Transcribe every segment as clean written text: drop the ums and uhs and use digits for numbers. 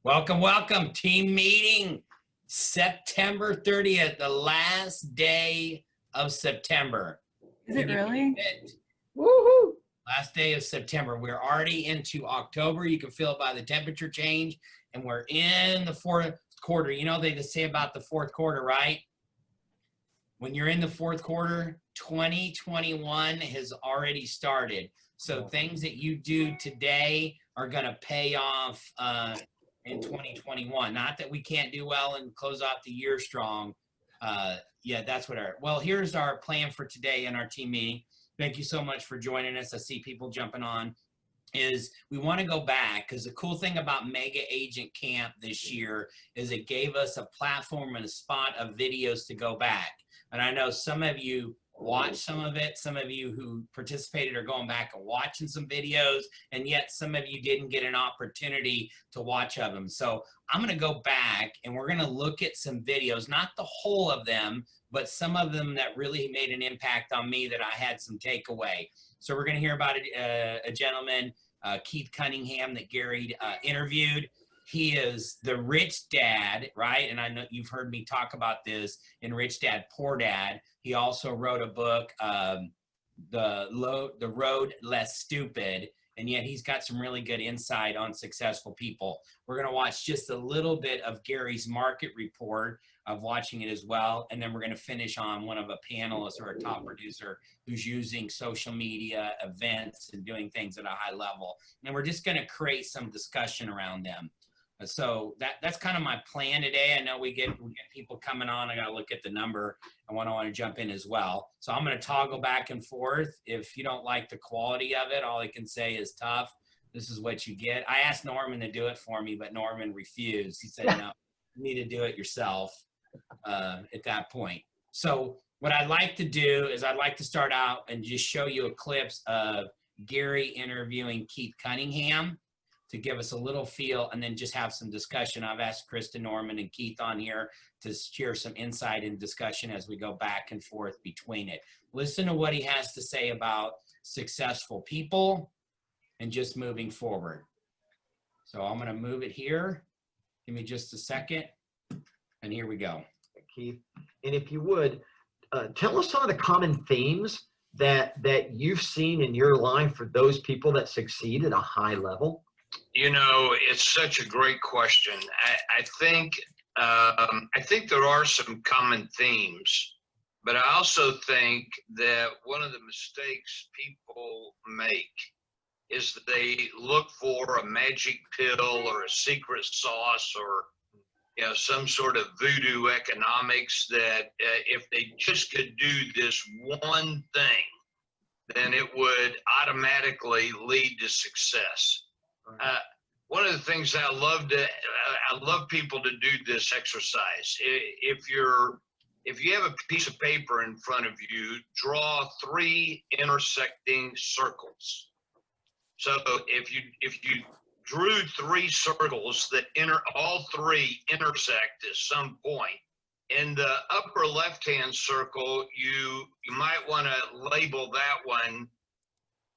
Welcome, welcome. Team meeting September 30th, the last day of September. Is it really? Woohoo! Last day of September. We're already into October. You can feel it by the temperature change, and we're in the fourth quarter. You know, they just say about the fourth quarter, right? When you're in the fourth quarter, 2021 has already started. So things that you do today are going to pay off in 2021. Not that we can't do well and close out the year strong. Yeah, that's what well, here's our plan for today in our team meeting. Thank you so much for joining us. I see people jumping on. Is we want to go back because the cool thing about Mega Agent Camp this year is it gave us a platform and a spot of videos to go back. And I know some of you watched some of it. Some of you who participated are going back and watching some videos, and yet some of you didn't get an opportunity to watch of them. So I'm going to go back and we're going to look at some videos, not the whole of them, but some of them that really made an impact on me that I had some takeaway. So we're going to hear about a gentleman, Keith Cunningham, that Gary interviewed. He is the rich dad, right? And I know you've heard me talk about this in Rich Dad, Poor Dad. He also wrote a book, The Road Less Stupid, and yet he's got some really good insight on successful people. We're going to watch just a little bit of Gary's market report of watching it as well, and then we're going to finish on one of a panelist or a top producer who's using social media, events, and doing things at a high level. And we're just going to create some discussion around them. So that's kind of my plan today. I know we get people coming on. I got to look at the number. I want to jump in as well. So I'm going to toggle back and forth. If you don't like the quality of it, all I can say is tough. This is what you get. I asked Norman to do it for me, but Norman refused. He said, no, you need to do it yourself at that point. So what I'd like to do is I'd like to start out and just show you a clips of Gary interviewing Keith Cunningham to give us a little feel, and then just have some discussion. I've asked Kristen, Norman, and Keith on here to share some insight and discussion as we go back and forth between it. Listen to what he has to say about successful people and just moving forward. So I'm gonna move it here. Give me just a second, and here we go. Keith, and if you would, tell us some of the common themes that you've seen in your life for those people that succeed at a high level. You know, it's such a great question. I think there are some common themes, but I also think that one of the mistakes people make is that they look for a magic pill or a secret sauce or some sort of voodoo economics that if they just could do this one thing, then it would automatically lead to success. One of the things I love people to do this exercise. If you have a piece of paper in front of you, draw 3 intersecting circles. So if you drew 3 circles that all 3 intersect at some point, in the upper left-hand circle, you might want to label that one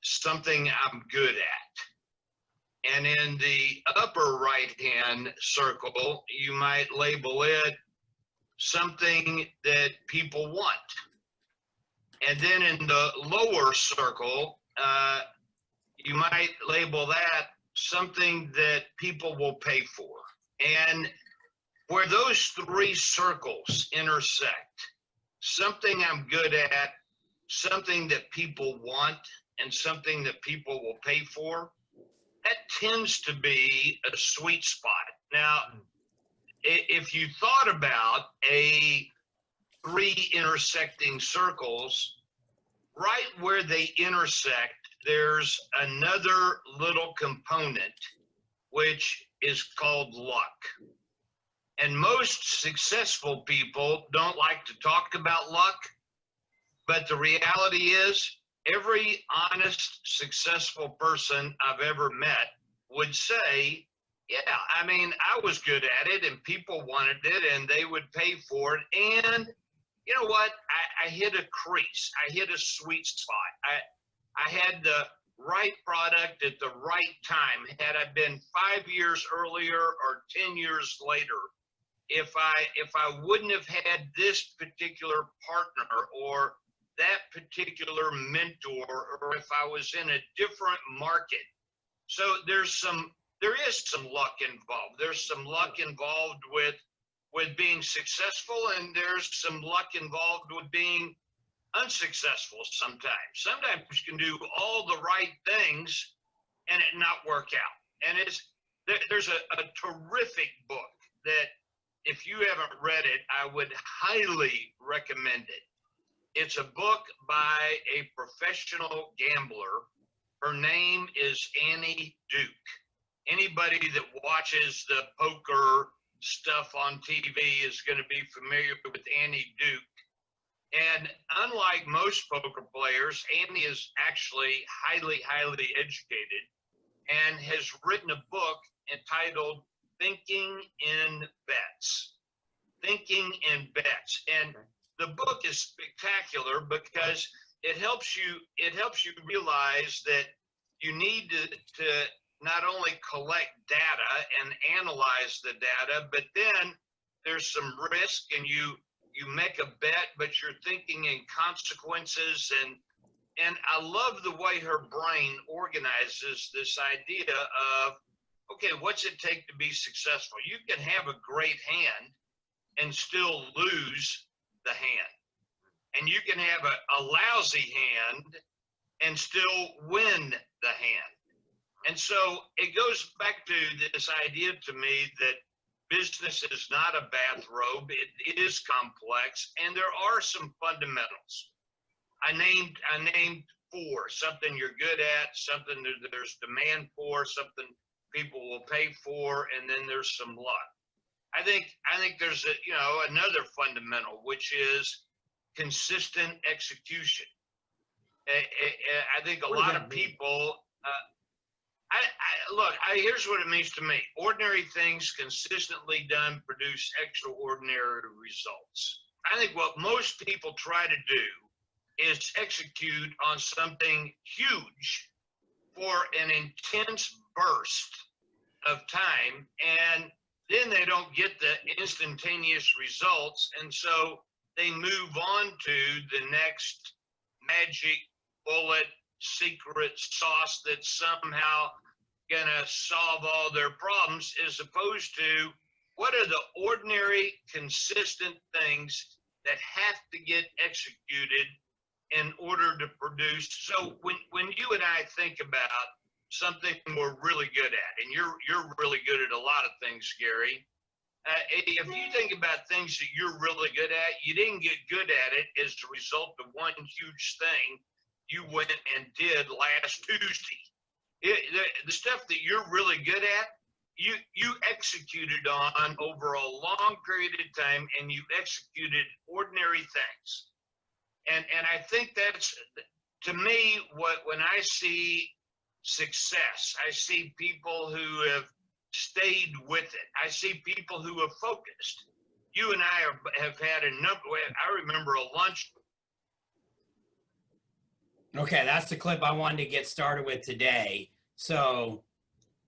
something I'm good at. And in the upper right-hand circle, you might label it something that people want. And then in the lower circle, you might label that something that people will pay for. And where those 3 circles intersect, something I'm good at, something that people want, and something that people will pay for, that tends to be a sweet spot. Now, if you thought about 3 intersecting circles, right where they intersect, there's another little component, which is called luck. And most successful people don't like to talk about luck, but the reality is, every honest, successful person I've ever met would say, yeah, I mean, I was good at it and people wanted it and they would pay for it. And you know what? I hit a crease. I hit a sweet spot. I had the right product at the right time. Had I been 5 years earlier or 10 years later, if I wouldn't have had this particular partner or that particular mentor, or if I was in a different market. So there is some luck involved. There's some luck involved with being successful, and there's some luck involved with being unsuccessful sometimes. Sometimes you can do all the right things and it not work out. And there's a terrific book that if you haven't read it, I would highly recommend it. It's a book by a professional gambler. Her name is Annie Duke. Anybody that watches the poker stuff on TV is going to be familiar with Annie Duke. And unlike most poker players, Annie is actually highly, highly educated and has written a book entitled Thinking in Bets. Thinking in Bets. And the book is spectacular because it helps you realize that you need to not only collect data and analyze the data, but then there's some risk and you make a bet, but you're thinking in consequences. And I love the way her brain organizes this idea of, okay, what's it take to be successful? You can have a great hand and still lose the hand. And you can have a lousy hand and still win the hand. And so it goes back to this idea to me that business is not a bathrobe. It is complex, and there are some fundamentals. I named four: something you're good at, something that there's demand for, something people will pay for, and then there's some luck. I think there's another fundamental, which is consistent execution. I think a lot of people. Here's what it means to me. Ordinary things consistently done produce extraordinary results. I think what most people try to do is execute on something huge for an intense burst of time, and then they don't get the instantaneous results, and so they move on to the next magic bullet secret sauce that's somehow gonna solve all their problems, as opposed to what are the ordinary, consistent things that have to get executed in order to produce. So when you and I think about something we're really good at, and you're really good at a lot of things, Gary. If you think about things that you're really good at, you didn't get good at it as a result of one huge thing you went and did last Tuesday. The stuff that you're really good at, you executed on over a long period of time, and you executed ordinary things. And I think that's, to me, when I see success, I see people who have stayed with it. I see people who have focused. You and I have had a number. I remember a lunch. Okay, that's the clip I wanted to get started with today. So,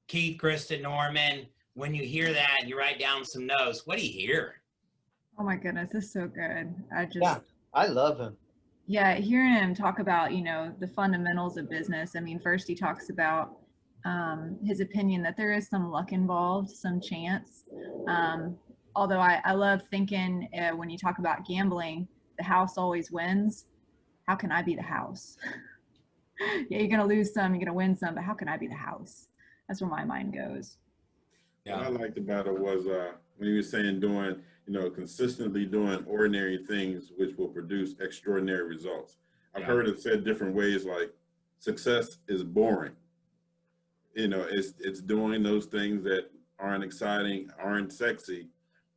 Keith, Krista, Norman, when you hear that and you write down some notes, what do you hear? Oh my goodness, this is so good. I love him. Yeah, hearing him talk about, the fundamentals of business. I mean, first he talks about his opinion that there is some luck involved, some chance. Although I love thinking when you talk about gambling, the house always wins. How can I be the house? Yeah, you're going to lose some, you're going to win some, but how can I be the house? That's where my mind goes. What I liked about it was when he was saying consistently doing ordinary things which will produce extraordinary results. I've heard it said different ways, like success is boring. It's doing those things that aren't exciting, aren't sexy,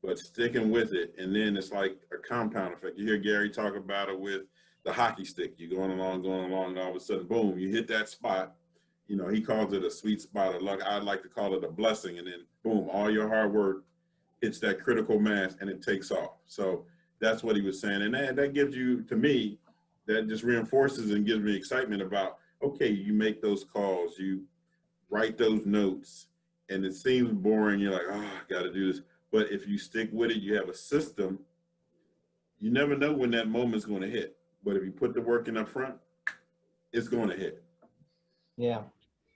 but sticking with it. And then it's like a compound effect. You hear Gary talk about it with the hockey stick. You're going along, all of a sudden, boom, you hit that spot. He calls it a sweet spot of luck. I'd like to call it a blessing. And then boom, all your hard work hits that critical mass and it takes off. So that's what he was saying. And that gives you, to me, that just reinforces and gives me excitement about okay, you make those calls, you write those notes, and it seems boring. You're like, oh, I got to do this. But if you stick with it, you have a system. You never know when that moment's going to hit. But if you put the work in up front, it's going to hit. Yeah.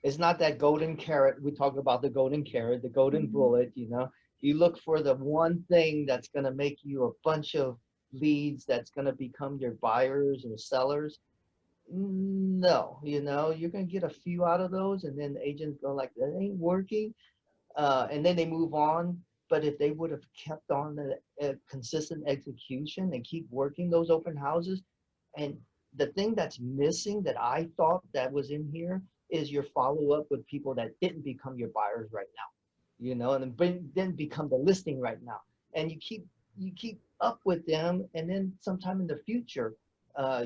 It's not that golden carrot. We talk about the golden carrot, the golden bullet, you know. You look for the one thing that's going to make you a bunch of leads that's going to become your buyers or sellers. No, you know, you're going to get a few out of those, and then the agents go like, that ain't working. And then they move on. But if they would have kept on a consistent execution and keep working those open houses, and the thing that's missing that I thought that was in here is your follow-up with people that didn't become your buyers right now, you know, and then didn't become the listing right now. And you keep up with them, and then sometime in the future,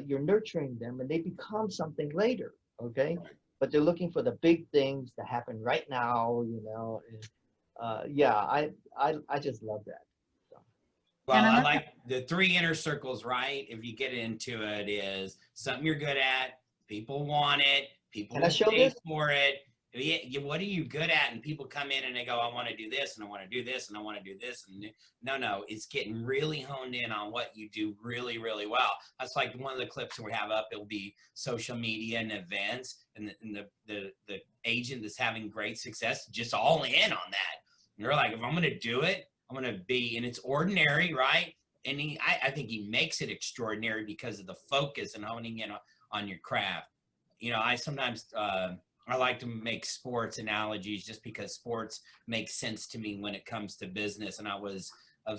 you're nurturing them and they become something later, okay? But they're looking for the big things to happen right now, you know. And, yeah, I just love that. Well, And I another- like the 3 inner circles, right? If you get into it, is something you're good at, people want it, people Can I will show pay this? for it. What are you good at? And people come in and they go, I want to do this, and I want to do this, and I want to do this. And no, it's getting really honed in on what you do really, really well. That's like one of the clips that we have up. It'll be social media and events, and the agent that's having great success, just all in on that. And they're like, if I'm going to do it, I'm going to be, and it's ordinary, right? And I think he makes it extraordinary because of the focus and honing in on your craft. You know, I sometimes, I like to make sports analogies just because sports make sense to me when it comes to business. And I was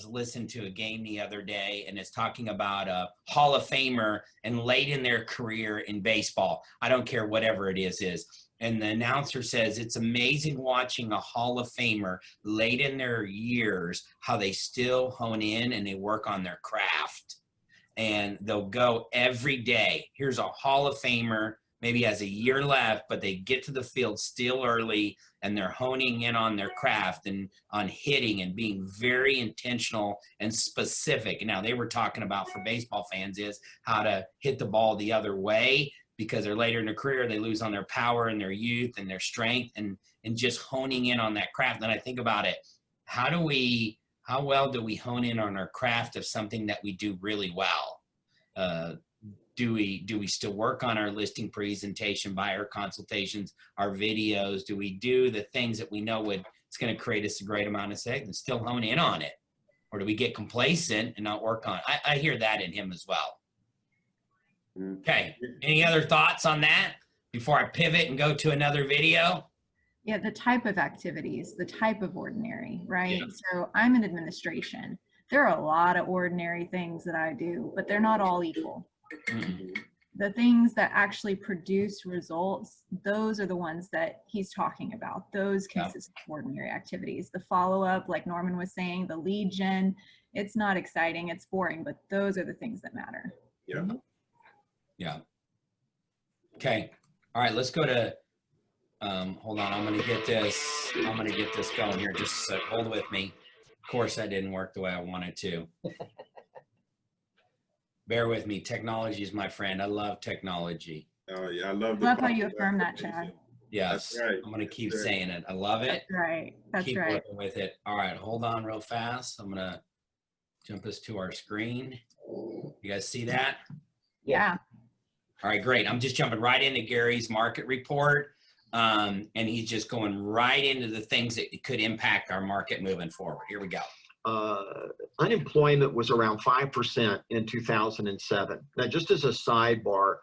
listening to a game the other day, and it's talking about a Hall of Famer and late in their career in baseball. I don't care whatever it is. And the announcer says, it's amazing watching a Hall of Famer late in their years, how they still hone in and they work on their craft. And they'll go every day. Here's a Hall of Famer, maybe has a year left, but they get to the field still early, and they're honing in on their craft and on hitting and being very intentional and specific. Now, they were talking about, for baseball fans, is how to hit the ball the other way, because they're later in their career, they lose on their power and their youth and their strength, and just honing in on that craft. And I think about it, how well do we hone in on our craft of something that we do really well? Do we still work on our listing presentation, buyer consultations, our videos? Do we do the things that we know it's going to create us a great amount of sales and still hone in on it? Or do we get complacent and not work on it? I hear that in him as well. Okay. Any other thoughts on that before I pivot and go to another video? Yeah, the type of activities, the type of ordinary, right? Yeah. So I'm in administration. There are a lot of ordinary things that I do, but they're not all equal. Mhm. The things that actually produce results, those are the ones that he's talking about. Those Yeah. consist of ordinary activities. The follow-up, like Norman was saying, the lead gen, it's not exciting, it's boring, but those are the things that matter. Yeah. Okay. All right, let's go to, hold on. I'm going to get this going here. Just a sec. Hold with me. Of course, that didn't work the way I wanted to. Bear with me. Technology is my friend. I love technology. Oh yeah, I love Love how you affirm that, Chad. Yes. That's right. I'm going to keep That's right. saying it. I love it. That's right. That's Keep right. working with it. All right, hold on real fast. I'm going to jump us to our screen. You guys see that? Yeah. All right, great. I'm just jumping right into Gary's market report. And he's just going right into the things that could impact our market moving forward. Here we go. Unemployment was around 5% in 2007. Now, just as a sidebar,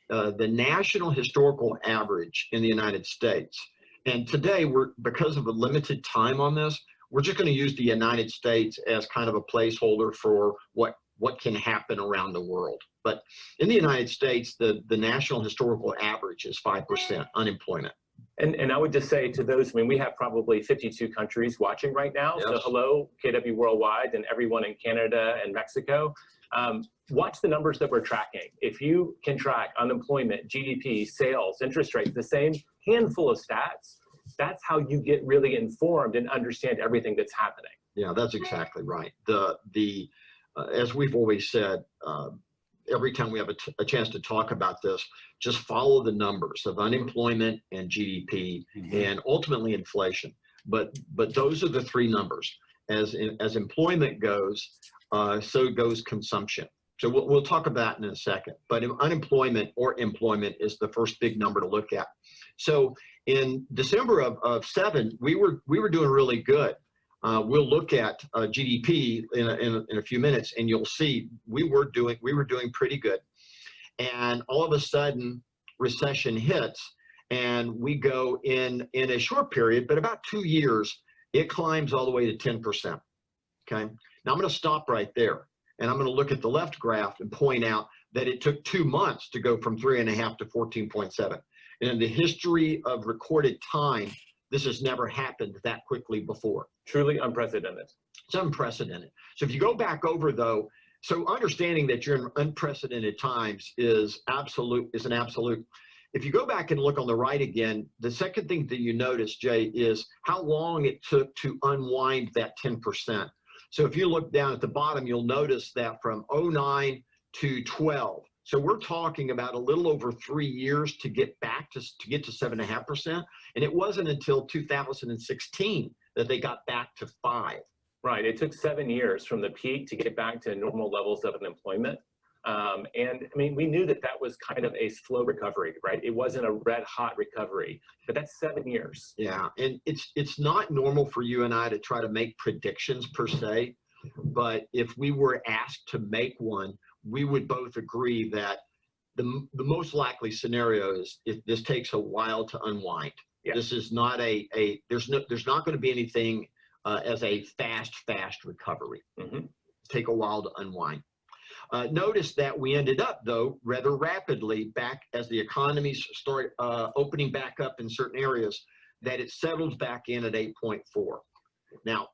the national historical average in the United States, and today because of a limited time on this, we're just going to use the United States as kind of a placeholder for what can happen around the world. But in the United States, the national historical average is 5% unemployment. And I would just say to those, I mean, we have probably 52 countries watching right now. Yes. So hello, KW Worldwide, and everyone in Canada and Mexico. Watch the numbers that we're tracking. If you can track unemployment, GDP, sales, interest rates, the same handful of stats, that's how you get really informed and understand everything that's happening. Yeah, that's exactly right. As we've always said, every time we have a chance to talk about this, just follow the numbers of unemployment and GDP and ultimately inflation. But those are the three numbers. As employment goes, so goes consumption. So we'll talk about that in a second. But unemployment or employment is the first big number to look at. So in December of 7, we were doing really good. We'll look at GDP in a few minutes, and you'll see we were doing pretty good. And all of a sudden, recession hits, and we go in a short period, but about 2 years, it climbs all the way to 10%. Okay. Now I'm going to stop right there, and I'm going to look at the left graph and point out that it took 2 months to go from 3.5 to 14.7. And in the history of recorded time, this has never happened that quickly before. Truly unprecedented. It's unprecedented. So if you go back over though, so understanding that you're in unprecedented times is an absolute. If you go back and look on the right again, the second thing that you notice, Jay, is how long it took to unwind that 10%. So if you look down at the bottom, you'll notice that from 09 to 12. So we're talking about a little over 3 years to get back to 7.5%. And it wasn't until 2016 that they got back to 5. Right. It took 7 years from the peak to get back to normal levels of unemployment. And I mean, we knew that was kind of a slow recovery, right? It wasn't a red hot recovery, but that's 7 years. Yeah. And it's not normal for you and I to try to make predictions per se, but if we were asked to make one, we would both agree that the most likely scenario is if this takes a while to unwind. Yeah. This is not there's not going to be anything as a fast recovery. Mm-hmm. Take a while to unwind. Notice that we ended up, though, rather rapidly back as the economies start opening back up in certain areas, that it settled back in at 8.4. Now,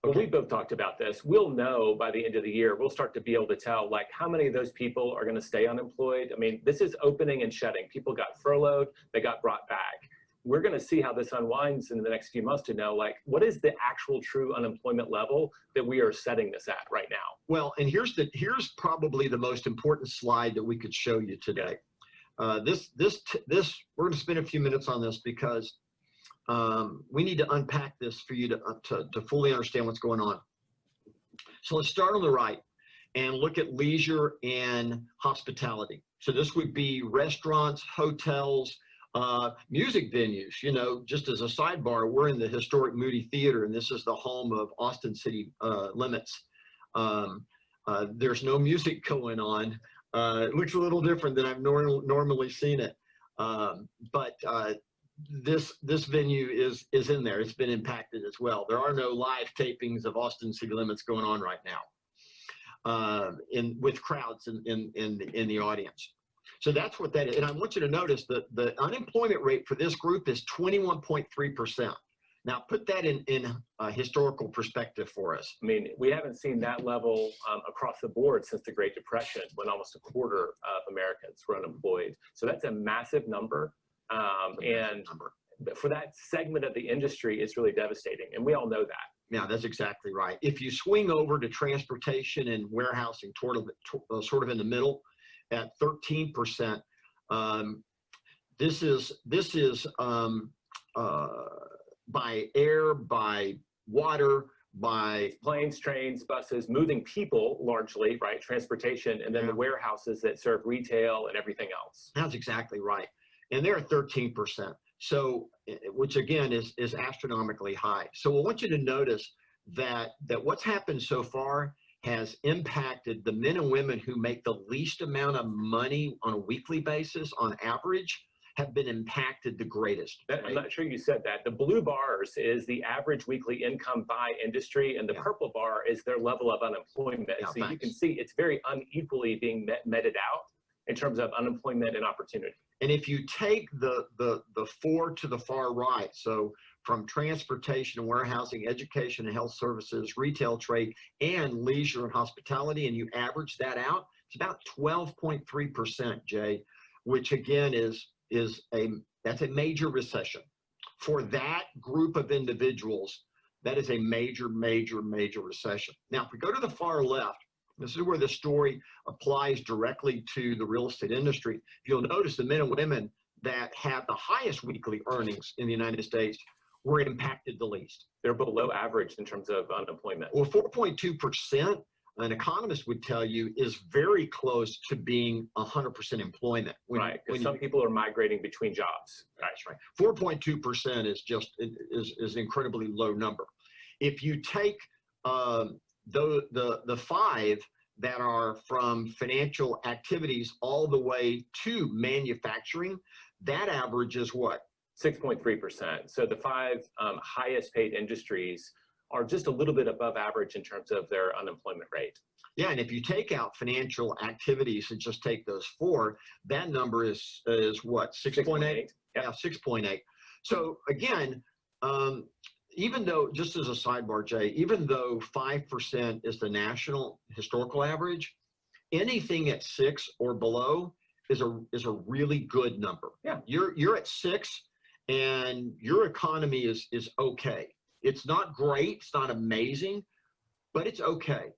well, we both talked about this. We'll know by the end of the year, we'll start to be able to tell like how many of those people are going to stay unemployed. I mean, this is opening and shutting. People got furloughed, they got brought back. We're going to see how this unwinds in the next few months to know like what is the actual true unemployment level that we are setting this at right now. Well, and here's probably the most important slide that we could show you today. This we're going to spend a few minutes on this because we need to unpack this for you to fully understand what's going on. So let's start on the right and look at leisure and hospitality. So this would be restaurants, hotels, music venues. You know, just as a sidebar, we're in the historic Moody Theater, and this is the home of Austin City Limits. There's no music going on. It looks a little different than I've normally seen it. But this venue is in there. It's been impacted as well. There are no live tapings of Austin City Limits going on right now, with crowds in the audience. So that's what that is. And I want you to notice that the unemployment rate for this group is 21.3%. Now put that in historical perspective for us. I mean, we haven't seen that level across the board since the Great Depression, when almost a quarter of Americans were unemployed. So that's a massive number. And for that segment of the industry, it's really devastating. And we all know that. Yeah, that's exactly right. If you swing over to transportation and warehousing, sort of in the middle at 13%, this is by air, by water, by planes, trains, buses, moving people largely, right? Transportation, and then the warehouses that serve retail and everything else. That's exactly right. And they're at 13%. So, which again is astronomically high. So I want you to notice that what's happened so far has impacted the men and women who make the least amount of money on a weekly basis on average have been impacted the greatest. Right? I'm not sure you said that. The blue bars is the average weekly income by industry, and the purple bar is their level of unemployment. Yeah, so you can see it's very unequally being meted out in terms of unemployment and opportunity. And if you take the four to the far right, so from transportation and warehousing, education and health services, retail, trade, and leisure and hospitality, and you average that out, it's about 12.3%, Jay, which again that's a major recession. For that group of individuals, that is a major recession. Now, if we go to the far left, This is where the story applies directly to the real estate industry. You'll notice the men and women that have the highest weekly earnings in the United States were impacted the least. They're below average in terms of unemployment. Well, 4.2%, an economist would tell you, is very close to being 100% employment. Right, because some people are migrating between jobs. That's right. 4.2% is just is an incredibly low number. If you take the five that are from financial activities all the way to manufacturing, that average is what? 6.3%. So the five highest paid industries are just a little bit above average in terms of their unemployment rate. Yeah, and if you take out financial activities and just take those four, that number is what? 6.8? Yeah, 6.8. So again, even though, just as a sidebar, Jay, even though 5% is the national historical average, anything at 6 or below is a really good number. Yeah. You're at 6 and your economy is okay. It's not great, it's not amazing, but it's okay.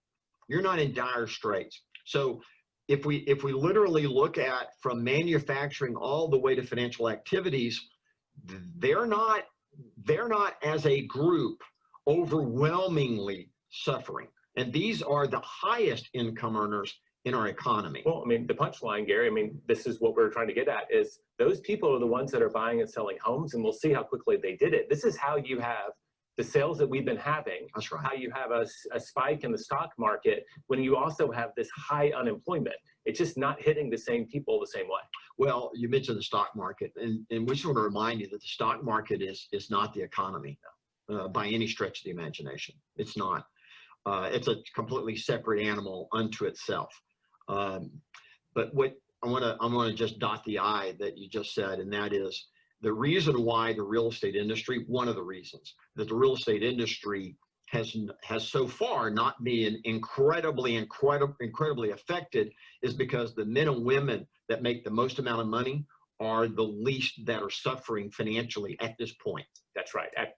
You're not in dire straits. So if we literally look at from manufacturing all the way to financial activities, they're not as a group overwhelmingly suffering. And these are the highest income earners in our economy. Well, I mean, the punchline, Gary, I mean, this is what we're trying to get at, is those people are the ones that are buying and selling homes, and we'll see how quickly they did it. This is how you have the sales that we've been having. That's right. How you have a spike in the stock market when you also have this high unemployment. It's just not hitting the same people the same way. Well, you mentioned the stock market, and we just want to remind you that the stock market is not the economy by any stretch of the imagination. It's not. It's a completely separate animal unto itself. But what I want to just dot the I that you just said, and that is the reason why the real estate industry, one of the reasons that the real estate industry has so far not been incredibly affected is because the men and women that make the most amount of money are the least that are suffering financially at this point. That's right, at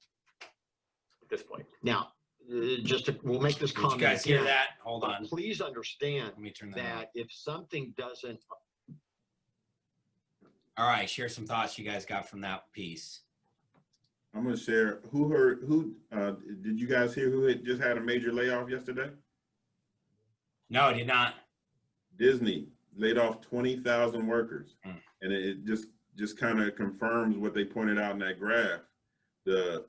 this point. Now, we'll make this Did comment. you guys hear again, that? Hold but on. please understand Let me turn that on. that if something doesn't, All right, share some thoughts you guys got from that piece. I'm gonna share. Did you guys hear who had just had a major layoff yesterday? No, I did not. Disney laid off 20,000 workers. Mm. And it just kind of confirms what they pointed out in that graph. The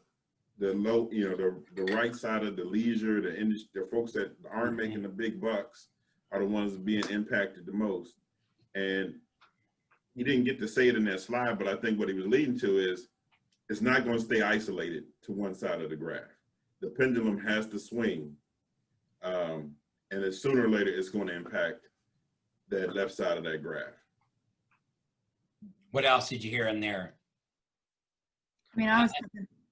low, the right side of the leisure, the industry, the folks that aren't making the big bucks are the ones being impacted the most. And he didn't get to say it in that slide, but I think what he was leading to is it's not going to stay isolated to one side of the graph. The pendulum has to swing. And then sooner or later, it's going to impact that left side of that graph. What else did you hear in there? I mean, I was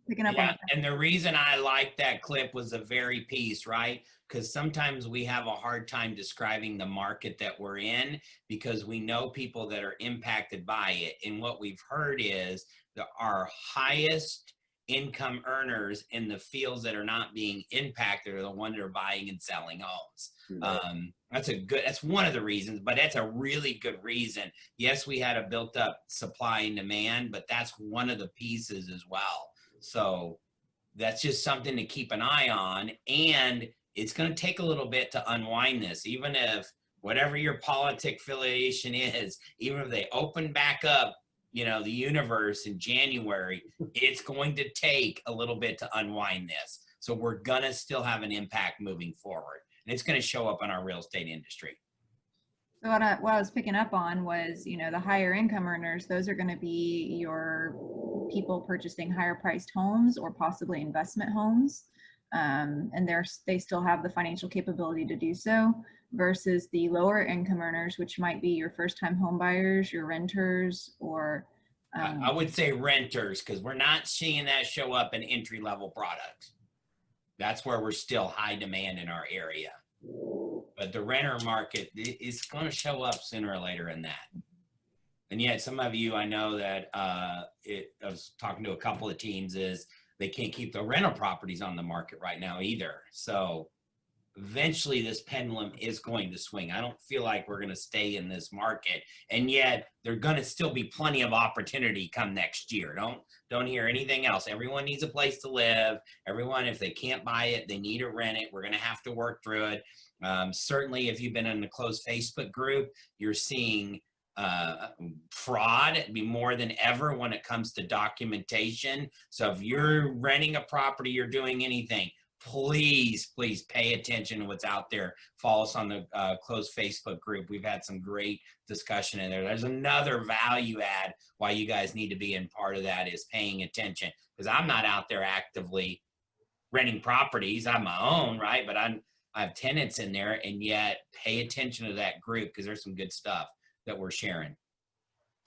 picking up Yeah, on and the reason I liked that clip was the very piece, right? Because sometimes we have a hard time describing the market that we're in because we know people that are impacted by it. And what we've heard is that our highest income earners in the fields that are not being impacted are the ones that are buying and selling homes. That's one of the reasons, but that's a really good reason. Yes, we had a built up supply and demand, but that's one of the pieces as well. So that's just something to keep an eye on. And it's going to take a little bit to unwind this, even if whatever your politic affiliation is, even if they open back up, the universe in January, it's going to take a little bit to unwind this. So we're going to still have an impact moving forward. And it's going to show up in our real estate industry. So what I was picking up on was, the higher income earners, those are going to be your people purchasing higher priced homes or possibly investment homes. And they still have the financial capability to do so versus the lower income earners, which might be your first time home buyers, your renters, or I would say renters, because we're not seeing that show up in entry level products. That's where we're still high demand in our area. But the renter market is going to show up sooner or later in that. And yet some of you, I know that I was talking to a couple of teams, is they can't keep the rental properties on the market right now either. So eventually this pendulum is going to swing. I don't feel like we're going to stay in this market, and yet there's going to still be plenty of opportunity come next year. Don't hear anything else. Everyone needs a place to live. Everyone, if they can't buy it, they need to rent it. We're going to have to work through it. Certainly, if you've been in the closed Facebook group, you're seeing fraud be more than ever when it comes to documentation. So if you're renting a property, you're doing anything, please pay attention to what's out there. Follow us on the closed Facebook group. We've had some great discussion in there. There's another value add why you guys need to be in part of that is paying attention, because I'm not out there actively renting properties. I'm my own, right? But I have tenants in there, and yet pay attention to that group because there's some good stuff that we're sharing.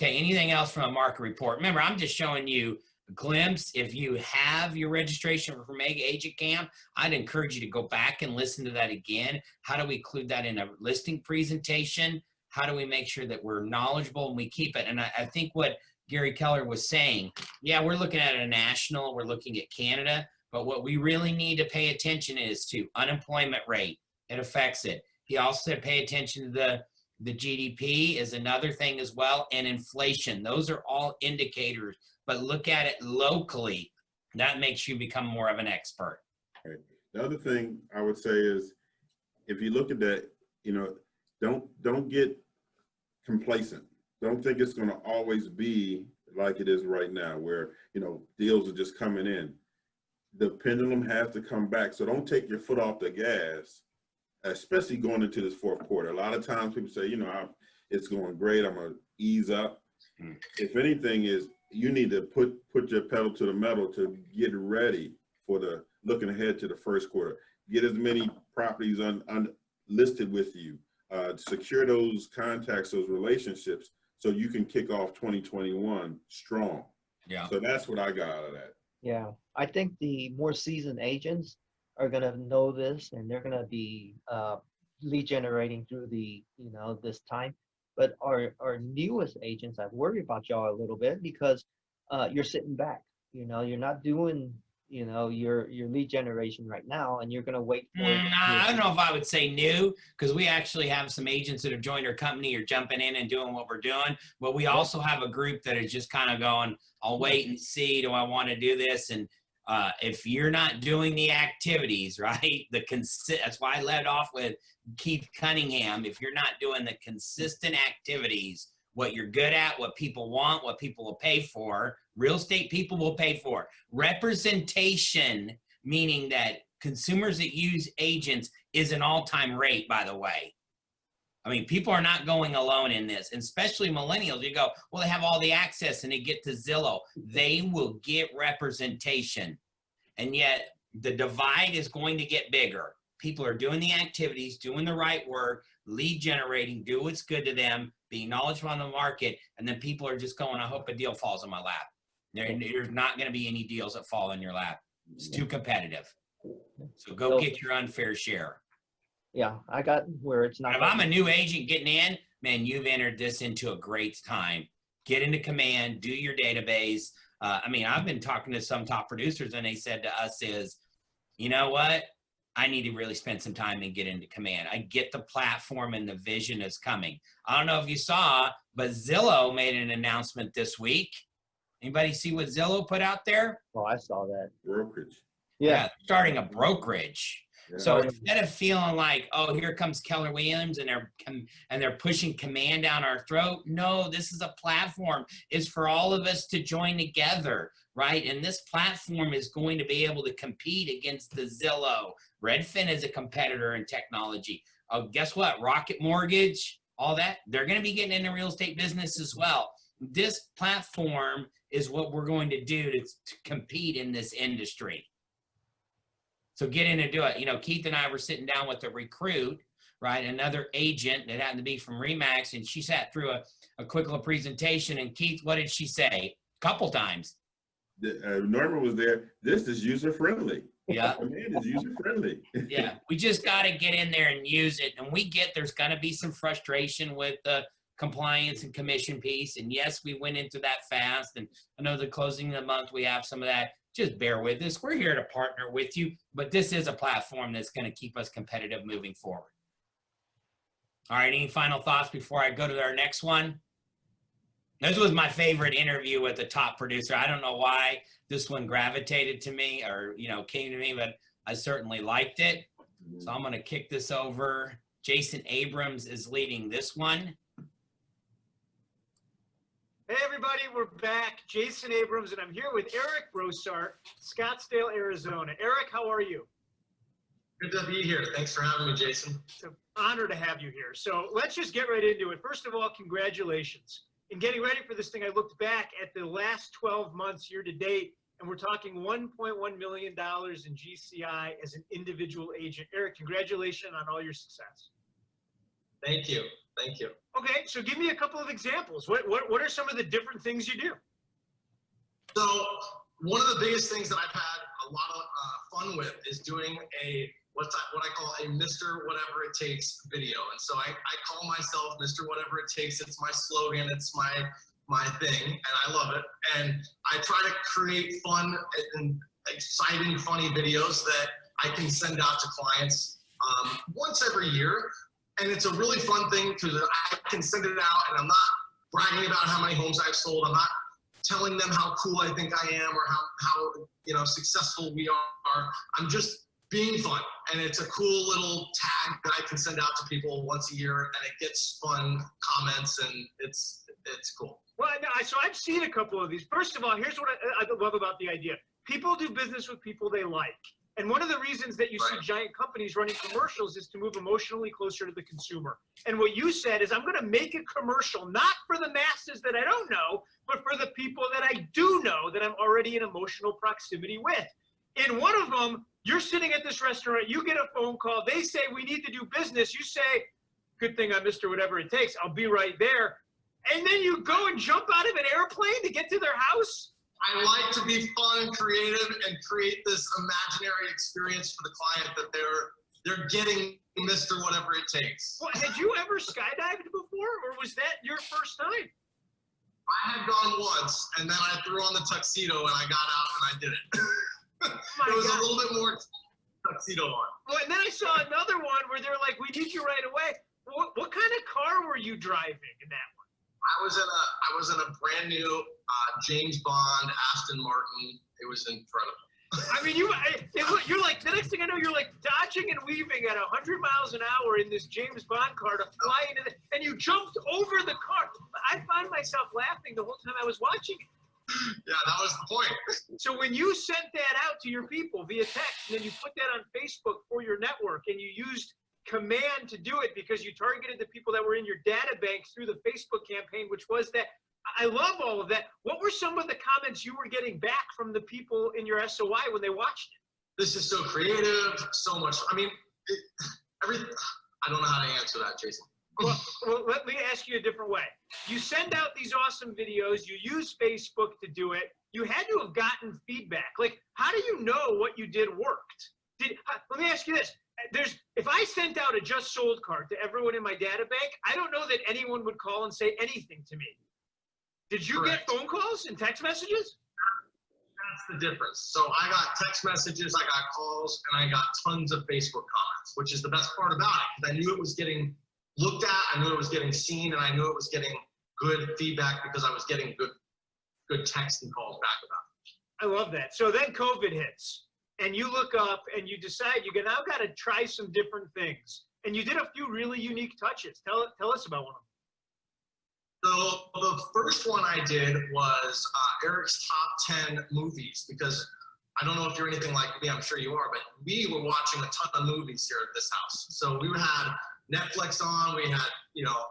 Okay, anything else from a market report? Remember, I'm just showing you a glimpse. If you have your registration for Mega Agent Camp, I'd encourage you to go back and listen to that again. How do we include that in a listing presentation? How do we make sure that we're knowledgeable and we keep it? And I think what Gary Keller was saying, yeah, we're looking at a national, we're looking at Canada, but what we really need to pay attention is to unemployment rate. It affects it. He also said pay attention to the GDP is another thing as well, and inflation. Those are all indicators, but look at it locally. That makes you become more of an expert. Right. The other thing I would say is, if you look at that, you know, don't get complacent. Don't think it's going to always be like it is right now, where, you know, deals are just coming in. The pendulum has to come back. So don't take your foot off the gas, especially going into this fourth quarter. A lot of times people say, you know, it's going great, I'm going to ease up. If anything is, you need to put your pedal to the metal to get ready for the looking ahead to the first quarter. Get as many properties listed with you. Secure those contacts, those relationships, so you can kick off 2021 strong. Yeah. So that's what I got out of that. Yeah, I think the more seasoned agents are gonna know this, and they're gonna be lead generating through the, you know, this time. But our newest agents, I worry about y'all a little bit, because you're sitting back. You know, you're not doing, you know, your lead generation right now, and you're gonna wait for. I don't know if I would say new, because we actually have some agents that have joined our company or jumping in and doing what we're doing. But we also have a group that is just kind of going, I'll wait and see, do I want to do this? And if you're not doing the activities, right, that's why I led off with Keith Cunningham. If you're not doing the consistent activities, what you're good at, what people want, what people will pay for, real estate people will pay for. Representation, meaning that consumers that use agents is an all-time rate, by the way. I mean, people are not going alone in this, and especially millennials. You go, well, they have all the access and they get to Zillow. They will get representation. And yet the divide is going to get bigger. People are doing the activities, doing the right work, lead generating, do what's good to them, being knowledgeable on the market, and then people are just going, I hope a deal falls in my lap. There's not going to be any deals that fall in your lap. It's too competitive. So go get your unfair share. Yeah, I got where it's not. If I'm a new agent getting in, man, you've entered this into a great time. Get into Command, do your database. I mean, I've been talking to some top producers, and they said to us is, you know what? I need to really spend some time and get into Command. I get the platform and the vision is coming. I don't know if you saw, but Zillow made an announcement this week. Anybody see what Zillow put out there? Oh, I saw that. Brokerage. Yeah. Starting a brokerage. Yeah. So instead of feeling like, oh, here comes Keller Williams and they're pushing Command down our throat, no, this is a platform. It's for all of us to join together, right? And this platform is going to be able to compete against the Zillow. Redfin is a competitor in technology. Oh, guess what? Rocket Mortgage, all that, they're going to be getting into real estate business as well. This platform is what we're going to do to compete in this industry. So get in and do it. You know, Keith and I were sitting down with a recruit, right? Another agent that happened to be from RE/MAX, and she sat through a quick little presentation. And Keith, what did she say? A couple times. Norma was there. This is user friendly. Yeah. Command is user friendly. Yeah. We just got to get in there and use it. And we get there's going to be some frustration with the compliance and commission piece. And yes, we went into that fast. And I know the closing of the month, we have some of that. just bear with us. We're here to partner with you, but this is a platform that's going to keep us competitive moving forward. All right, any final thoughts before I go to our next one? This was my favorite interview with the top producer. I don't know why this one gravitated to me or, came to me, but I certainly liked it. So I'm going to kick this over. Jason Abrams is leading this one. Hey everybody, we're back. Jason Abrams, and I'm here with Eric Brosart, Scottsdale, Arizona. Eric, how are you? Good to be here. Thanks for having me, Jason. It's an honor to have you here. So let's just get right into it. First of all, congratulations. In getting ready for this thing, I looked back at the last 12 months year to date, and we're talking $1.1 million in GCI as an individual agent. Eric, congratulations on all your success. Thank you. Thank you. Okay, so give me a couple of examples. What are some of the different things you do? So one of the biggest things that I've had a lot of fun with is doing what I call a Mr. Whatever It Takes video. And so I call myself Mr. Whatever It Takes. It's my slogan. It's my thing, and I love it. And I try to create fun and exciting, funny videos that I can send out to clients once every year. And it's a really fun thing because I can send it out and I'm not bragging about how many homes I've sold. I'm not telling them how cool I think I am or how successful we are. I'm just being fun. And it's a cool little tag that I can send out to people once a year, and it gets fun comments, and it's cool. Well, so I've seen a couple of these. First of all, here's what I love about the idea. People do business with people they like. And one of the reasons that you see giant companies running commercials is to move emotionally closer to the consumer. And what you said is, I'm going to make a commercial, not for the masses that I don't know, but for the people that I do know that I'm already in emotional proximity with. In one of them, you're sitting at this restaurant, you get a phone call, they say, we need to do business. You say, good thing I'm Mr. Whatever It Takes. I'll be right there. And then you go and jump out of an airplane to get to their house? I like to be fun and creative and create this imaginary experience for the client that they're getting Mr. Whatever It Takes. Well, had you ever skydived before, or was that your first time? I had gone once, and then I threw on the tuxedo and I got out and I did it. It was a little bit more tuxedo on. Well, and then I saw another one where they're like, we need you right away. What kind of car were you driving in that one? I was in a brand new James Bond Aston Martin. It was incredible. I mean, you're like, the next thing I know, you're like dodging and weaving at 100 miles an hour in this James Bond car to fly into and you jumped over the car. I found myself laughing the whole time I was watching it. Yeah, that was the point. So when you sent that out to your people via text, and then you put that on Facebook for your network, and you used command to do it because you targeted the people that were in your data bank through the Facebook campaign, which was that. I love all of that. What were some of the comments you were getting back from the people in your SOI when they watched it? This is so creative, so much. I mean, I don't know how to answer that, Jason. Well, let me ask you a different way. You send out these awesome videos. You use Facebook to do it. You had to have gotten feedback. Like, how do you know what you did worked? Let me ask you this. If I sent out a just sold card to everyone in my data bank, I don't know that anyone would call and say anything to me. Did you Correct. get phone calls and text messages? That's the difference. So I got text messages, I got calls, and I got tons of Facebook comments, which is the best part about it, because I knew it was getting looked at, I knew it was getting seen, and I knew it was getting good feedback because I was getting good text and calls back about it. I love that. So then COVID hits, and you look up and you decide you now got to try some different things. And you did a few really unique touches. Tell us about one of them. So the first one I did was Eric's top 10 movies, because I don't know if you're anything like me, I'm sure you are, but we were watching a ton of movies here at this house. So we had Netflix on, we had,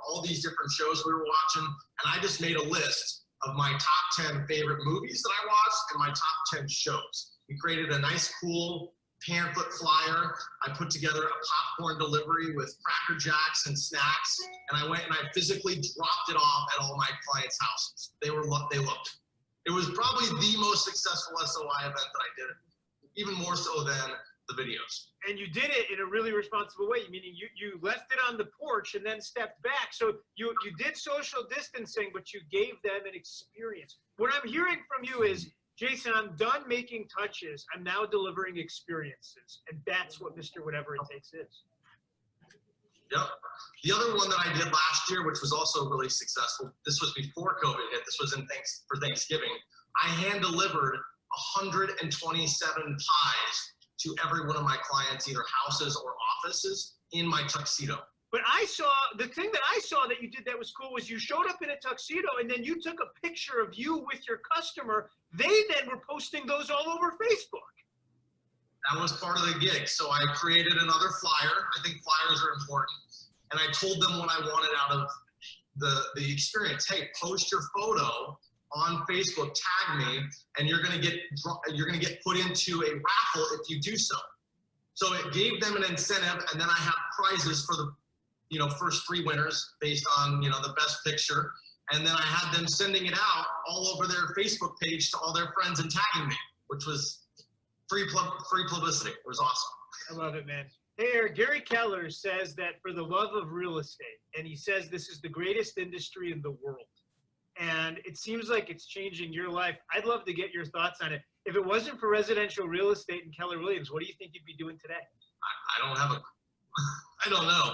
all these different shows we were watching, and I just made a list of my top 10 favorite movies that I watched and my top 10 shows. We created a nice, cool pamphlet flyer. I put together a popcorn delivery with Cracker Jacks and snacks, and I went and I physically dropped it off at all my clients' houses. They loved it. It was probably the most successful SOI event that I did, even more so than the videos. And you did it in a really responsible way, meaning you left it on the porch and then stepped back. So you did social distancing, but you gave them an experience. What I'm hearing from you is Jason, I'm done making touches. I'm now delivering experiences. And that's what Mr. Whatever It Takes is. Yep. The other one that I did last year, which was also really successful, this was before COVID hit. This was for Thanksgiving. I hand delivered 127 pies to every one of my clients, either houses or offices, in my tuxedo. But the thing that I saw that you did that was cool was you showed up in a tuxedo and then you took a picture of you with your customer. They then were posting those all over Facebook. That was part of the gig. So I created another flyer. I think flyers are important. And I told them what I wanted out of the experience. Hey, post your photo on Facebook, tag me, and you're gonna get put into a raffle if you do so. So it gave them an incentive, and then I have prizes for the first 3 winners based on the best picture. And then I had them sending it out all over their Facebook page to all their friends and tagging me, which was free publicity. It was awesome. I love it, man. Hey, Eric, Gary Keller says that for the love of real estate, and he says this is the greatest industry in the world. And it seems like it's changing your life. I'd love to get your thoughts on it. If it wasn't for residential real estate and Keller Williams, what do you think you'd be doing today? I don't know.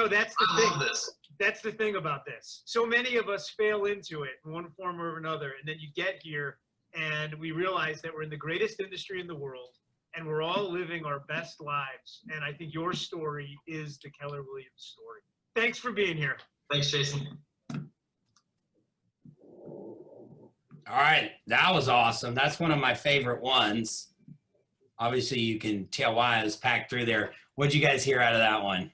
That's the I thing. love this. That's the thing about this. So many of us fail into it in one form or another. And then you get here and we realize that we're in the greatest industry in the world and we're all living our best lives. And I think your story is the Keller Williams story. Thanks for being here. Thanks, Jason. All right, that was awesome. That's one of my favorite ones. Obviously, you can tell why I was packed through there. What'd you guys hear out of that one?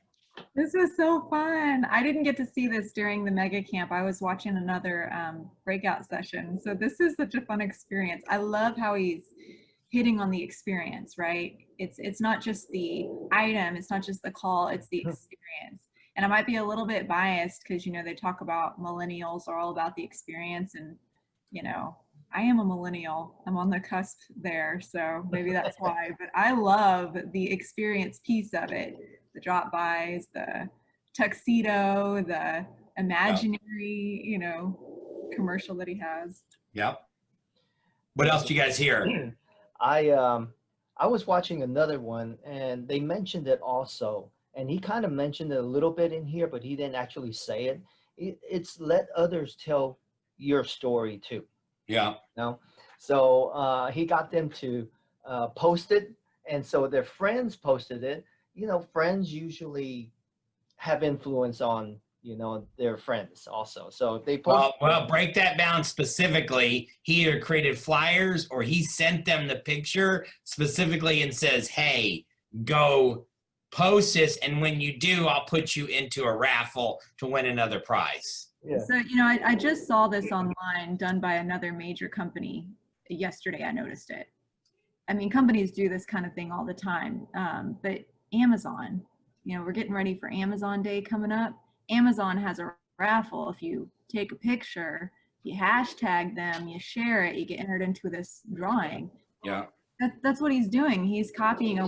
This was so fun. I didn't get to see this during the mega camp. I was watching another breakout session. So this is such a fun experience. I love how he's hitting on the experience, right? It's not just the item, it's not just the call, it's the experience. And I might be a little bit biased because, they talk about millennials are all about the experience. And, I am a millennial. I'm on the cusp there. So maybe that's why. But I love the experience piece of it. The drop-bys, the tuxedo, the imaginary, commercial that he has. Yep. What else do you guys hear? I was watching another one and they mentioned it also. And he kind of mentioned it a little bit in here, but he didn't actually say it. It's let others tell your story too. Yeah. So he got them to post it. And so their friends posted it. Friends usually have influence on, their friends also. So if they post. Well, break that down specifically. He either created flyers or he sent them the picture specifically and says, hey, go post this. And when you do, I'll put you into a raffle to win another prize. Yeah. So, I just saw this online done by another major company yesterday. I noticed it. I mean, companies do this kind of thing all the time. But Amazon, we're getting ready for Amazon Day coming up. Amazon has a raffle. If you take a picture, you hashtag them, you share it, you get entered into this drawing. Yeah. That's what he's doing. He's copying a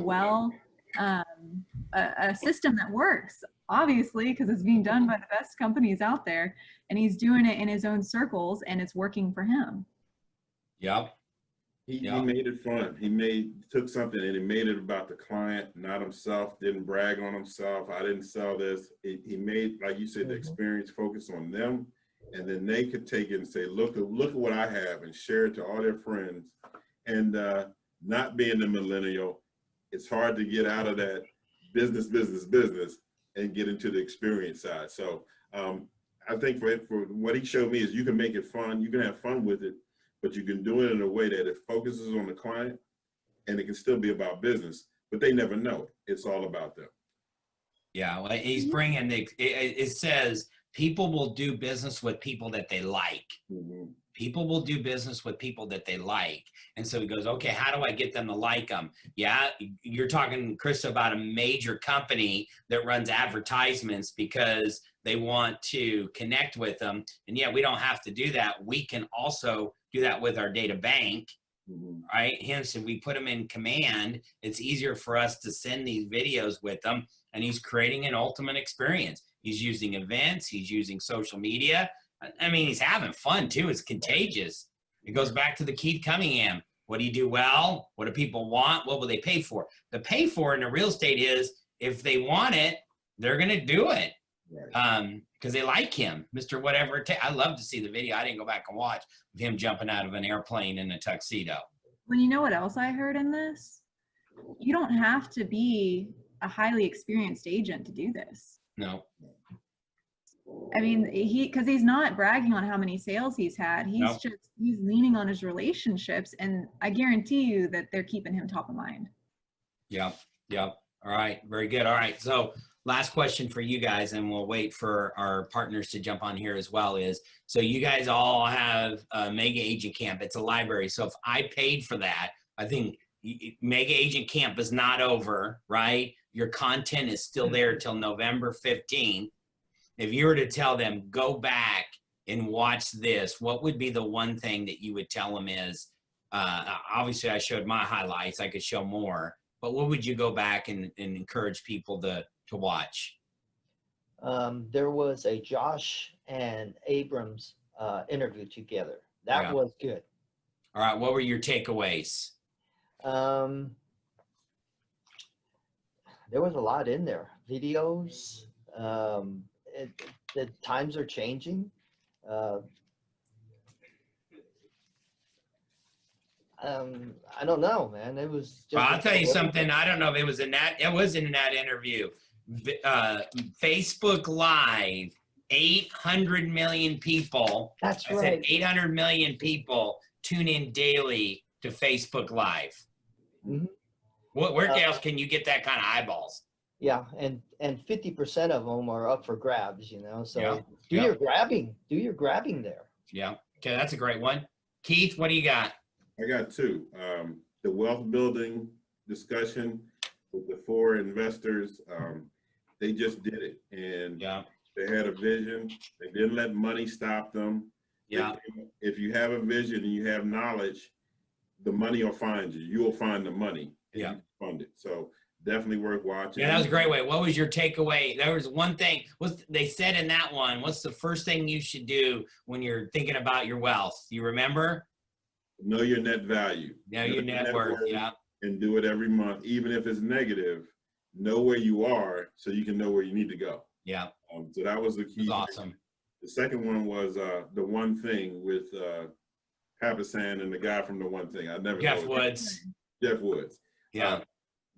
system that works, obviously, because it's being done by the best companies out there, and he's doing it in his own circles, and it's working for him. Yep. He Yeah. made it fun. He took something and he made it about the client, not himself, didn't brag on himself. I didn't sell this. He made, like you said, the experience focus on them. And then they could take it and say, look at what I have, and share it to all their friends. And not being the millennial, it's hard to get out of that business and get into the experience side. So I think for what he showed me is you can make it fun. You can have fun with it, but you can do it in a way that it focuses on the client and it can still be about business, but they never know. It's all about them. Yeah, well, he's bringing it says people will do business with people that they like. Mm-hmm. People will do business with people that they like. And so he goes, okay, how do I get them to like them? Yeah, you're talking, Chris, about a major company that runs advertisements because they want to connect with them. And yeah, we don't have to do that. We can also do that with our data bank, right? Hence, if we put them in command, it's easier for us to send these videos with them. And he's creating an ultimate experience. He's using events. He's using social media. I mean, he's having fun too. It's contagious. It goes back to the Keith Cunningham. What do you do well? What do people want? What will they pay for? The pay for in the real estate is if they want it, they're going to do it. Because they like him, Mr. Whatever it takes. I love to see the video. I didn't go back and watch of him jumping out of an airplane in a tuxedo. Well, you know what else I heard in this? You don't have to be a highly experienced agent to do this. No. I mean, because he's not bragging on how many sales he's had. He's Nope. he's leaning on his relationships, and I guarantee you that they're keeping him top of mind. Yep. Yep. All right. Very good. All right. So last question for you guys, and we'll wait for our partners to jump on here as well is, so you guys all have a Mega Agent Camp. It's a library. So if I paid for that, I think Mega Agent Camp is not over, right? Your content is still there till November 15th. If you were to tell them, go back and watch this, what would be the one thing that you would tell them is, obviously I showed my highlights, I could show more, but what would you go back and encourage people to watch? There was a Josh and Abrams interview together. That Yeah. was good. All right, what were your takeaways? There was a lot in there. Videos. The times are changing. I don't know, man. It was just. Well, I'll tell you something. I don't know if it was in that. It was in that interview. Facebook Live, 800 million people. That's I right. said 800 million people tune in daily to Facebook Live. Mhm. Where else can you get that kind of eyeballs? Yeah, and 50% of them are up for grabs, you know. So Yeah, do yeah. your grabbing. Do your grabbing there. Yeah. Okay, that's a great one. Keith, what do you got? I got two. The wealth building discussion with the four investors, they just did it. And Yeah. they had a vision. They didn't let money stop them. Yeah. If you have a vision and you have knowledge, the money will find you. You'll find the money. And Yeah. you can fund it. So definitely worth watching. Yeah, that was a great way. What was your takeaway? There was one thing. They said in that one? What's the first thing you should do when you're thinking about your wealth? You remember? Know your net value. Know your net worth. Yeah. And do it every month, even if it's negative. Know where you are so you can know where you need to go. Yeah. So that was the It key. was awesome. The second one was the one thing with Papasan and the guy from the one thing. I never Jeff know. Woods. Jeff Woods. Yeah.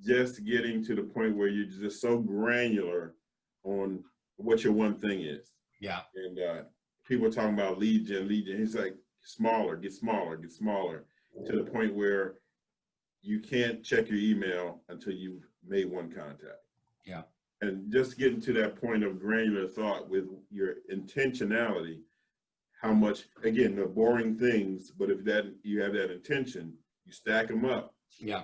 Just getting to the point where you're just so granular on what your one thing is. Yeah. And people are talking about lead gen. He's like, smaller, get smaller, get smaller, to the point where you can't check your email until you've made one contact. Yeah. And just getting to that point of granular thought with your intentionality, how much, again, the boring things, but if you have that intention, you stack them up, Yeah.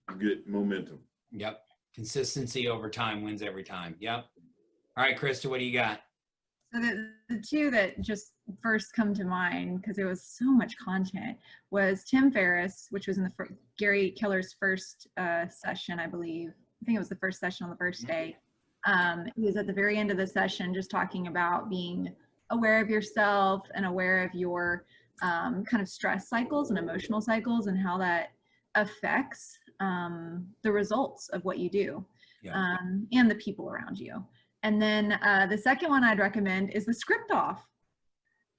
you get momentum. Yep. Consistency over time wins every time. Yep. All right, Krista, what do you got? So the two that just first come to mind, because there was so much content, was Tim Ferriss, which was in the Gary Keller's first session, I believe. I think it was the first session on the first day. He was at the very end of the session just talking about being aware of yourself and aware of your kind of stress cycles and emotional cycles and how that affects the results of what you do. Yeah. And the people around you. And then the second one I'd recommend is the Script Off.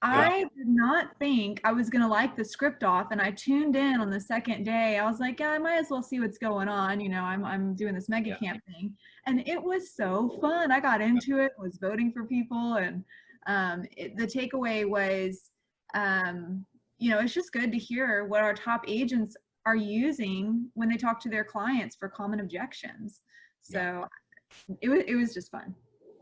I did not think I was going to like the Script Off, and I tuned in on the second day. I was like, yeah, I might as well see what's going on. You know, I'm doing this mega camp thing, and it was so fun. I got into it, was voting for people, and the takeaway was, you know, it's just good to hear what our top agents are using when they talk to their clients for common objections. So it was just fun.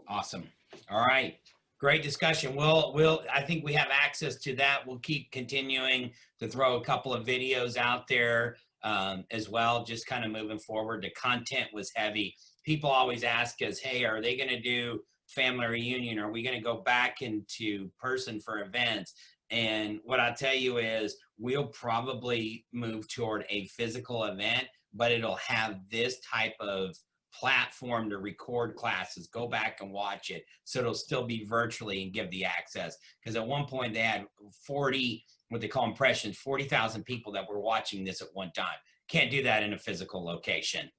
Awesome. All right. Great discussion. I think we have access to that. We'll keep continuing to throw a couple of videos out there as well, just kind of moving forward. The content was heavy. People always ask us, hey, are they going to do family reunion? Are we going to go back into person for events? And what I'll tell you is we'll probably move toward a physical event, but it'll have this type of platform to record classes. Go back and watch it. So it'll still be virtually and give the access. Because at one point they had 40 what they call impressions, 40,000 people that were watching this at one time. Can't do that in a physical location.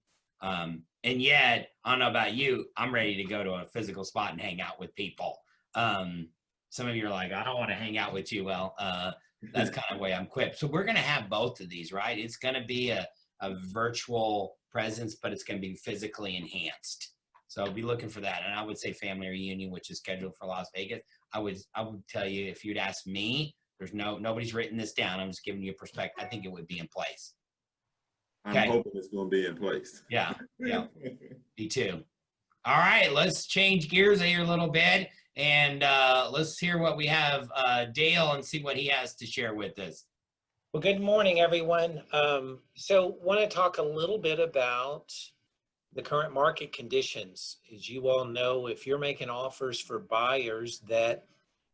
And yet, I don't know about you, I'm ready to go to a physical spot and hang out with people. Some of you are like, I don't want to hang out with you. Well, that's kind of the way I'm equipped. So we're going to have both of these, right? It's going to be a virtual presence, but it's going to be physically enhanced. So be looking for that. And I would say family reunion, which is scheduled for Las Vegas. I would tell you, if you'd ask me, nobody's written this down. I'm just giving you a perspective. I think it would be in place. I'm Okay. hoping it's going to be in place. Yeah. Me too. All right, let's change gears here a little bit, and let's hear what we have Dale and see what he has to share with us. Well, good morning, everyone. So want to talk a little bit about the current market conditions. As you all know, if you're making offers for buyers, that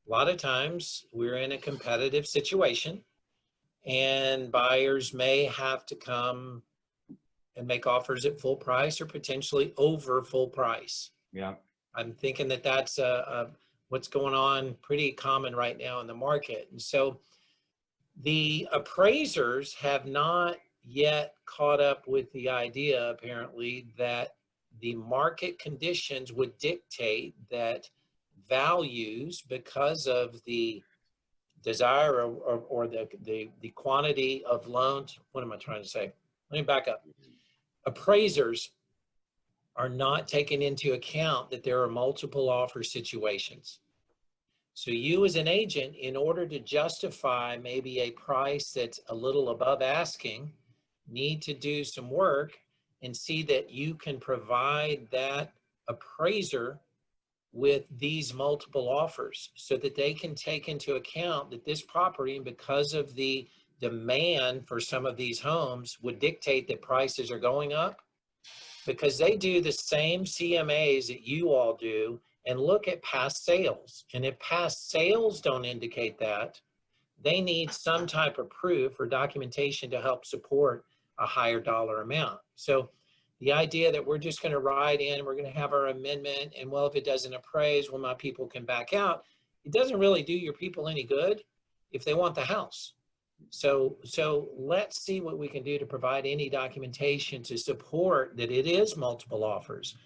a lot of times we're in a competitive situation, and buyers may have to come and make offers at full price or potentially over full price. Yeah. I'm thinking that that's what's going on pretty common right now in the market. And so the appraisers have not yet caught up with the idea, apparently, that the market conditions would dictate that values, because of the desire or the quantity of loans. What am I trying to say? Let me back up. Appraisers are not taking into account that there are multiple offer situations. So you as an agent, in order to justify maybe a price that's a little above asking, need to do some work and see that you can provide that appraiser with these multiple offers so that they can take into account that this property, because of the demand for some of these homes, would dictate that prices are going up, because they do the same CMAs that you all do and look at past sales. And if past sales don't indicate that, they need some type of proof or documentation to help support a higher dollar amount. So the idea that we're just going to ride in, we're going to have our amendment, and well, if it doesn't appraise, well, my people can back out. It doesn't really do your people any good if they want the house. So let's see what we can do to provide any documentation to support that it is multiple offers.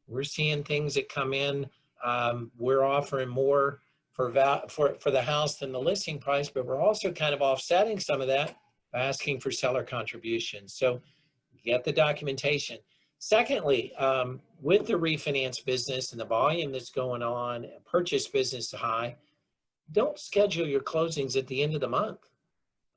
We're seeing things that come in. We're offering more for the house than the listing price, but we're also kind of offsetting some of that by asking for seller contributions. So get the documentation. Secondly, with the refinance business and the volume that's going on, purchase business high, don't schedule your closings at the end of the month.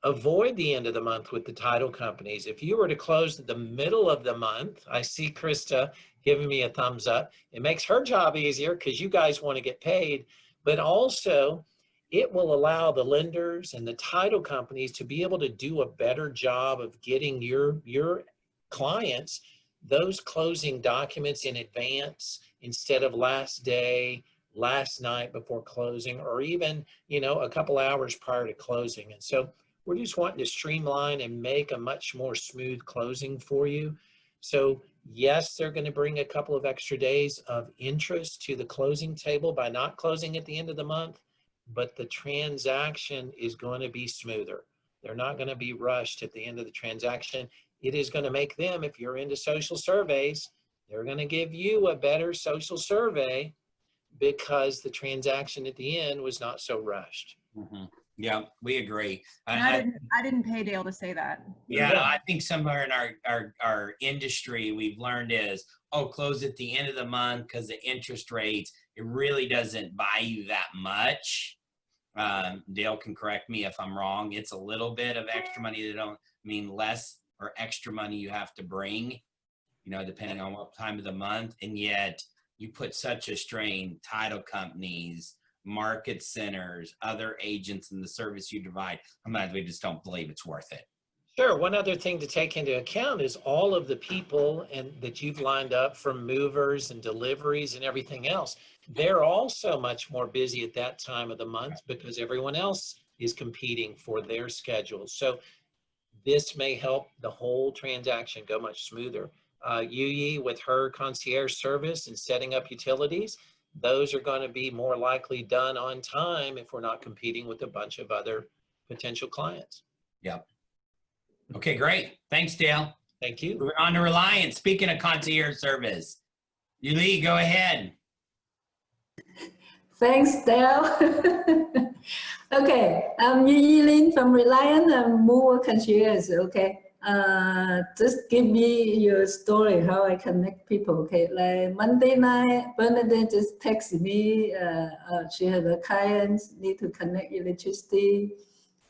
Avoid the end of the month with the title companies. If you were to close at the middle of the month, I see Krista giving me a thumbs up. It makes her job easier because you guys want to get paid, but also it will allow the lenders and the title companies to be able to do a better job of getting your clients those closing documents in advance instead of last day, last night before closing, or even, a couple hours prior to closing. And so we're just wanting to streamline and make a much more smooth closing for you. So yes, they're going to bring a couple of extra days of interest to the closing table by not closing at the end of the month, but the transaction is going to be smoother. They're not going to be rushed at the end of the transaction. It is going to make them, if you're into social surveys, they're going to give you a better social survey because the transaction at the end was not so rushed. Mm-hmm. Yeah, we agree. I didn't pay Dale to say that. Yeah, I think somewhere in our industry we've learned is, close at the end of the month because the interest rates, it really doesn't buy you that much. Dale can correct me if I'm wrong. It's a little bit of extra money that don't mean less or extra money you have to bring, depending on what time of the month. And yet you put such a strain, title companies, market centers, other agents, and the service you provide. We just don't believe it's worth it. Sure. One other thing to take into account is all of the people that you've lined up for movers and deliveries and everything else. They're also much more busy at that time of the month because everyone else is competing for their schedule. So this may help the whole transaction go much smoother. Yuyi, with her concierge service and setting up utilities, those are going to be more likely done on time if we're not competing with a bunch of other potential clients. Yep. Okay, great. Thanks, Dale. Thank you. Moving on to Reliance. Speaking of concierge service, Yuli, go ahead. Thanks, Dale. Okay, I'm Yilin from Reliant and Mover Concierge. Okay, just give me your story how I connect people. Okay, like Monday night, Bernadette just texted me. She has a client need to connect electricity.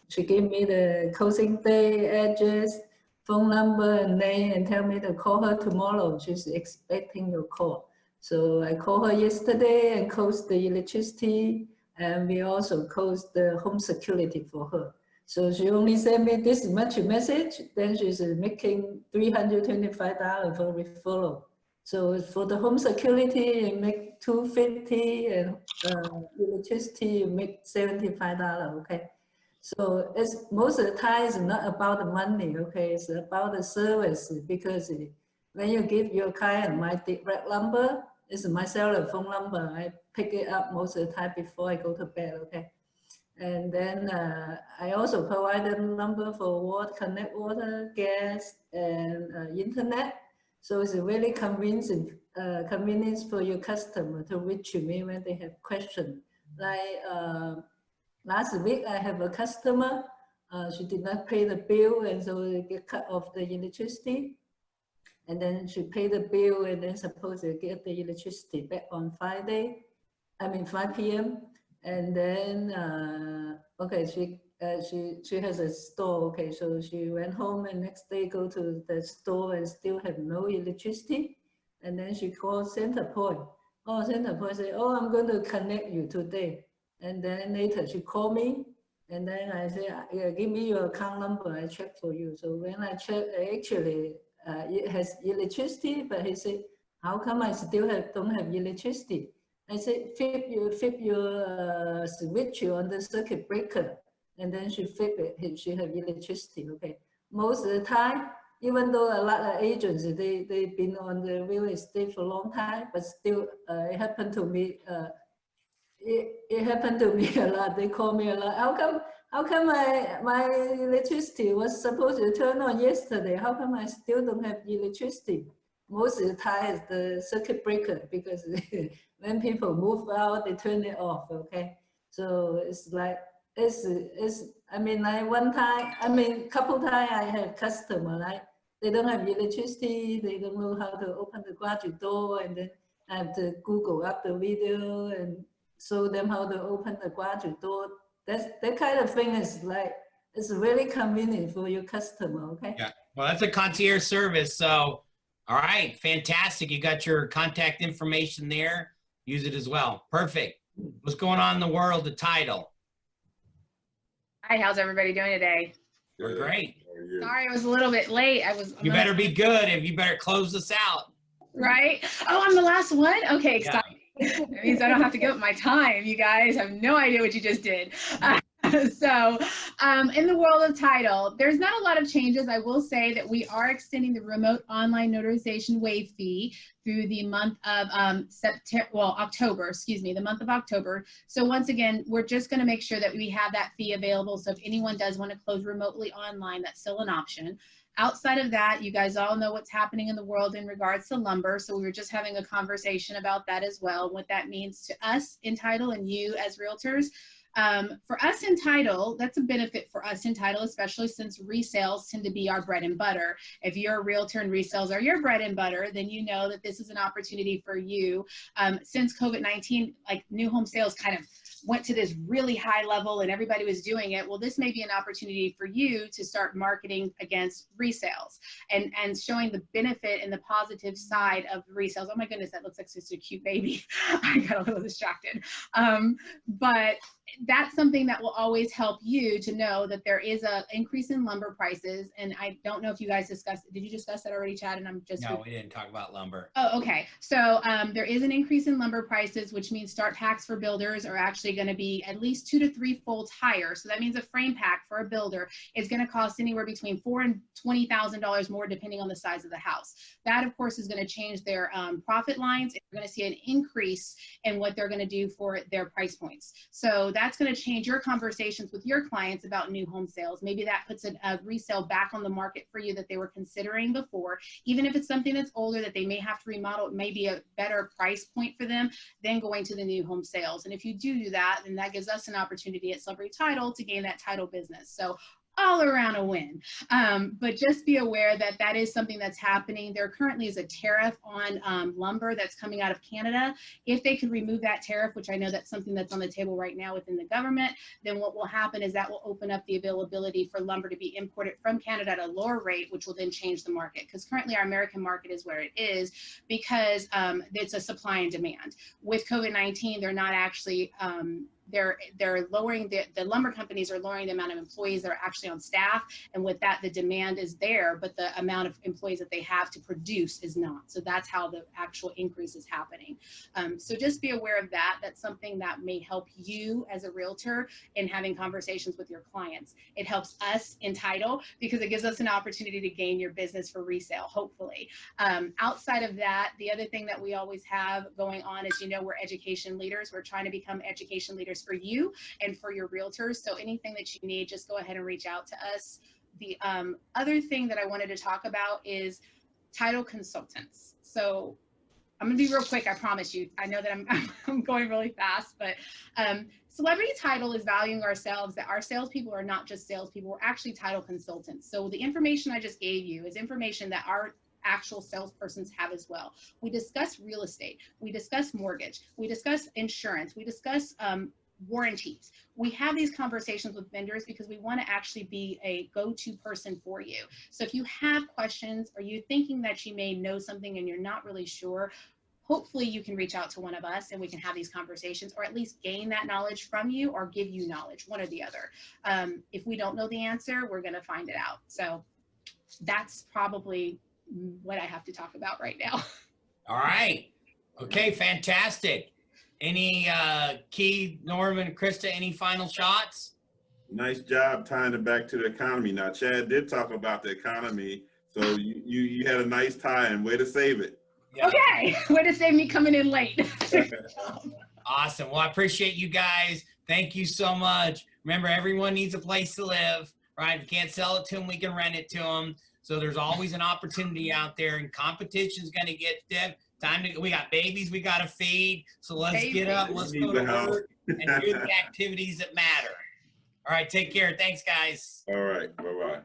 She gave me the closing day address, phone number, and name, and tell me to call her tomorrow. She's expecting your call. So I called her yesterday and closed the electricity, and we also closed the home security for her. So she only sent me this much message, then she's making $325 for referral. So for the home security, you make $250, and electricity, you make $75, okay? So it's most of the time it's not about the money, okay? It's about the service, because when you give your client my direct number, it's my cellular phone number. I pick it up most of the time before I go to bed, okay? And then I also provide a number for water, connect water, gas, and internet. So it's really convenience for your customer to reach me when they have questions. Like last week, I have a customer, she did not pay the bill, and so they get cut off the electricity. And then she paid the bill, and then supposed to get the electricity back on 5 p.m. And then, okay, she has a store, okay, so she went home and next day go to the store and still have no electricity. And then she called Centerpoint. Oh, Centerpoint said, oh, I'm going to connect you today. And then later she called me, and then I said, yeah, give me your account number, I check for you. So when I check, actually, it has electricity, but he said, how come I still don't have electricity? I said, flip your switch on the circuit breaker. And then she flip it, she have electricity, okay? Most of the time, even though a lot of agents, they've been on the real estate for a long time, but still it happened to me, it happened to me a lot. They call me a lot. How come my electricity was supposed to turn on yesterday? How come I still don't have electricity? Most of the time it's the circuit breaker, because when people move out, they turn it off, okay? So it's like, I mean, like couple times I have customer, like they don't have electricity, they don't know how to open the garage door, and then I have to Google up the video and show them how to open the garage door. That kind of thing is like, it's really convenient for your customer, okay? Yeah, well, that's a concierge service. So, all right, fantastic. You got your contact information there. Use it as well. Perfect. What's going on in the world of title? Hi, how's everybody doing today? We're great. Sorry, I was a little bit late. You better be good. If you better close this out. Right? Oh, I'm the last one? Okay, Yeah. exciting. That means I don't have to give up my time. You guys have no idea what you just did. So in the world of title, there's not a lot of changes. I will say that we are extending the remote online notarization waive fee through the month of October, excuse me, the month of October. So once again, we're just going to make sure that we have that fee available. So if anyone does want to close remotely online, that's still an option. Outside of that, you guys all know what's happening in the world in regards to lumber. So we were just having a conversation about that as well, what that means to us in title and you as realtors. For us in title, that's a benefit for us in title, especially since resales tend to be our bread and butter. If you're a realtor and resales are your bread and butter, then you know that this is an opportunity for you. Since COVID-19, like new home sales kind of went to this really high level and everybody was doing it. Well, this may be an opportunity for you to start marketing against resales and showing the benefit and the positive side of resales. Oh my goodness, that looks like such a cute baby. I got a little distracted. But that's something that will always help you to know that there is an increase in lumber prices. And I don't know if you guys discussed, did you discuss that already, Chad? And I'm just— No, we didn't talk about lumber. Oh, okay. So there is an increase in lumber prices, which means start packs for builders are actually going to be at least 2 to 3 folds higher. So that means a frame pack for a builder is going to cost anywhere between $4,000 and $20,000 more, depending on the size of the house. That, of course, is going to change their profit lines. You're going to see an increase in what they're going to do for their price points. So that that's going to change your conversations with your clients about new home sales. Maybe that puts a resale back on the market for you that they were considering before. Even if it's something that's older that they may have to remodel, it may be a better price point for them than going to the new home sales. And if you do that, then that gives us an opportunity at Celebrity Title to gain that title business. So all around a win. But just be aware that that is something that's happening. There currently is a tariff on lumber that's coming out of Canada. If they could remove that tariff, which I know that's something that's on the table right now within the government, then what will happen is that will open up the availability for lumber to be imported from Canada at a lower rate, which will then change the market. Because currently our American market is where it is because it's a supply and demand. With COVID-19, they're not actually they're lowering the lumber companies are lowering the amount of employees that are actually on staff, and with that the demand is there, but the amount of employees that they have to produce is not. So that's how the actual increase is happening. So just be aware of that. That's something that may help you as a realtor in having conversations with your clients. It helps us in title because it gives us an opportunity to gain your business for resale, hopefully. Outside of that, the other thing that we always have going on is, you know, we're education leaders. We're trying to become education leaders for you and for your realtors. So anything that you need, just go ahead and reach out to us. The other thing that I wanted to talk about is title consultants. So I'm gonna be real quick, I promise you. I know that I'm going really fast, but Celebrity Title is valuing ourselves, that our salespeople are not just salespeople, we're actually title consultants. So the information I just gave you is information that our actual salespersons have as well. We discuss real estate, we discuss mortgage, we discuss insurance, we discuss warranties. We have these conversations with vendors because we want to actually be a go-to person for you. So if you have questions or you're thinking that you may know something and you're not really sure, hopefully you can reach out to one of us and we can have these conversations, or at least gain that knowledge from you or give you knowledge, one or the other. If we don't know the answer, we're going to find it out. So that's probably what I have to talk about right now. All right. Okay, fantastic. Any Key, Norman, Krista, any final shots? Nice job tying it back to the economy. Now, Chad did talk about the economy, so you had a nice tie and way to save it. Yeah. Okay, way to save me coming in late. Awesome. Well, I appreciate you guys. Thank you so much. Remember, everyone needs a place to live, right? If we can't sell it to them, we can rent it to them. So there's always an opportunity out there, and competition is going to get stiff. We got babies we got to feed. So let's get up. Let's go to work and do the activities that matter. All right. Take care. Thanks, guys. All right. Bye-bye.